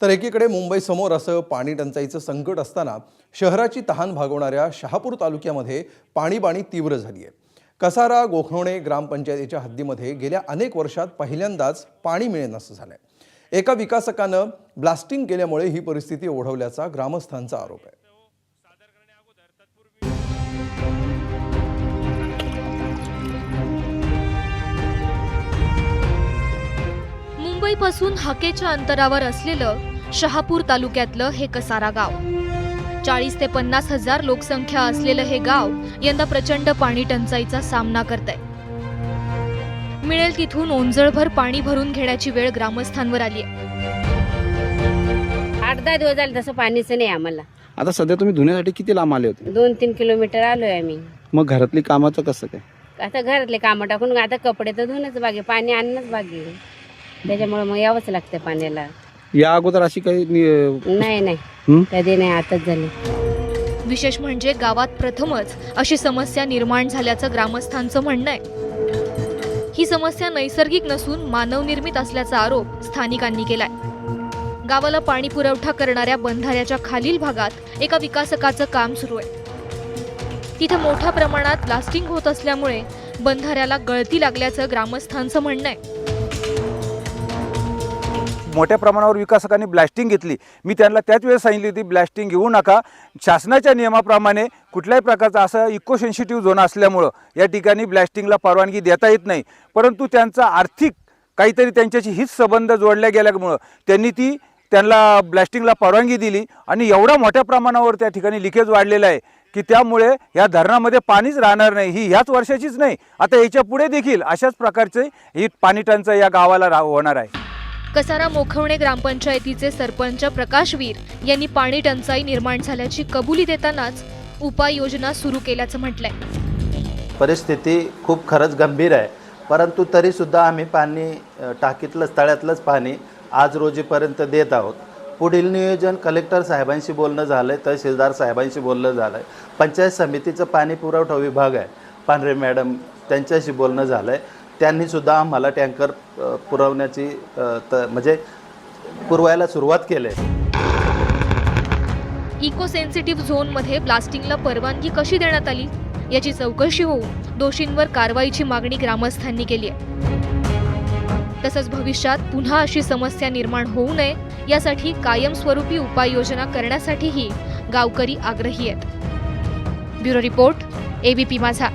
तर एकीकडे मुंबईसमोर असं पाणी टंचाईचं संकट असताना शहराची तहान भागवणाऱ्या शहापूर तालुक्यामध्ये पाणीबाणी तीव्र झाली आहे। कसारा गोखणोणे ग्रामपंचायतीच्या हद्दीमध्ये गेल्या अनेक वर्षात पहिल्यांदाच पाणी मिळेनासं झालंय। एका विकासकानं ब्लास्टिंग केल्यामुळे ही परिस्थिती ओढवल्याचा ग्रामस्थांचा आरोप आहे। मुंबईपासून हाकेच्या अंतरावर असलेलं शहापूर तालुक्यातलं हे कसारा गाव 40 ते 50 हजार लोकसंख्या असलेलं हे गाव यंदा प्रचंड पाणी टंचाईचा सामना करतंय। मिळेल तिथून ओंजळभर पाणी भरून घेण्याची वेळ ग्रामस्थांवर आली आहे। 8-10 दिवस झाले तसं पाणीच नाही आम्हाला। आता सध्या तुम्ही धुण्यासाठी किती लांब आले होते? 2-3 किलोमीटर आलोय आम्ही। मग घरातली कामाचं कसं काय? आता घरातले कामं टाकून आता कपडे तर धुणंच बाकी, पाणी आणणंच बाकी, त्याच्यामुळे मग यावंच लागतं पाण्याला। या अगोदर अशी काही नाही कधी नाही, आताच झाली। विशेष म्हणजे गावात प्रथमच अशी समस्या निर्माण झाल्याचं ग्रामस्थांचं म्हणणं आहे। ही समस्या नैसर्गिक नसून मानवनिर्मित असल्याचा आरोप स्थानिकांनी केलाय। गावाला पाणी पुरवठा करणाऱ्या बंधाऱ्याच्या खालील भागात एका विकासकाचं काम सुरू आहे। तिथे मोठ्या प्रमाणात ब्लास्टिंग होत असल्यामुळे बंधाऱ्याला गळती लागल्याचं ग्रामस्थांचं म्हणणं आहे। मोठ्या प्रमाणावर विकासकांनी ब्लास्टिंग घेतली। मी त्यांना त्याच वेळेस सांगितली होती ब्लास्टिंग घेऊ नका, शासनाच्या नियमाप्रमाणे कुठल्याही प्रकारचा असं इको सेन्सिटिव्ह झोन असल्यामुळं या ठिकाणी ब्लास्टिंगला परवानगी देता येत नाही। परंतु त्यांचा आर्थिक काहीतरी त्यांच्याशी हीच संबंध जोडल्या गेल्यामुळं त्यांना ब्लास्टिंगला परवानगी दिली आणि एवढा मोठ्या प्रमाणावर त्या ठिकाणी लिकेज वाढलेला आहे की त्यामुळे या धरणामध्ये पाणीच राहणार नाही। ही ह्याच वर्षाचीच नाही, आता याच्या पुढे देखील अशाच प्रकारचे ही पाणी टंचाई या गावाला होणार आहे। कसारा मोखवणे ग्रामपंचायतीचे सरपंच प्रकाशवीर यांनी पाणी टंचाई निर्माण झाल्याची कबुली देतानाच उपाययोजना सुरू केल्याचं म्हटलंय। परिस्थिती खूप खरंच गंभीर आहे, परंतु तरी सुद्धा आम्ही पाणी टाकीतलंच तळ्यातलंच पाणी आज रोजीपर्यंत देत आहोत। पुढील नियोजन कलेक्टर साहेबांशी बोलणं झालं आहे, तहसीलदार साहेबांशी बोलणं झालं आहे, पंचायत समितीचं पाणी पुरवठा विभाग आहे पांढरे मॅडम त्यांच्याशी बोलणं झालं आहे। त्यांनीसुद्धा आम्हाला टँकर पुरवण्याची म्हणजे पुरवायला सुरुवात केली आहे। इको सेन्सिटिव्ह झोनमध्ये ब्लास्टिंगला परवानगी कशी देण्यात आली याची चौकशी होऊन दोषींवर कारवाईची मागणी ग्रामस्थांनी केली आहे। तसंच भविष्यात पुन्हा अशी समस्या निर्माण होऊ नये यासाठी कायमस्वरूपी उपाययोजना करण्यासाठीही गावकरी आग्रही आहेत। ब्युरो रिपोर्ट, ABP माझा।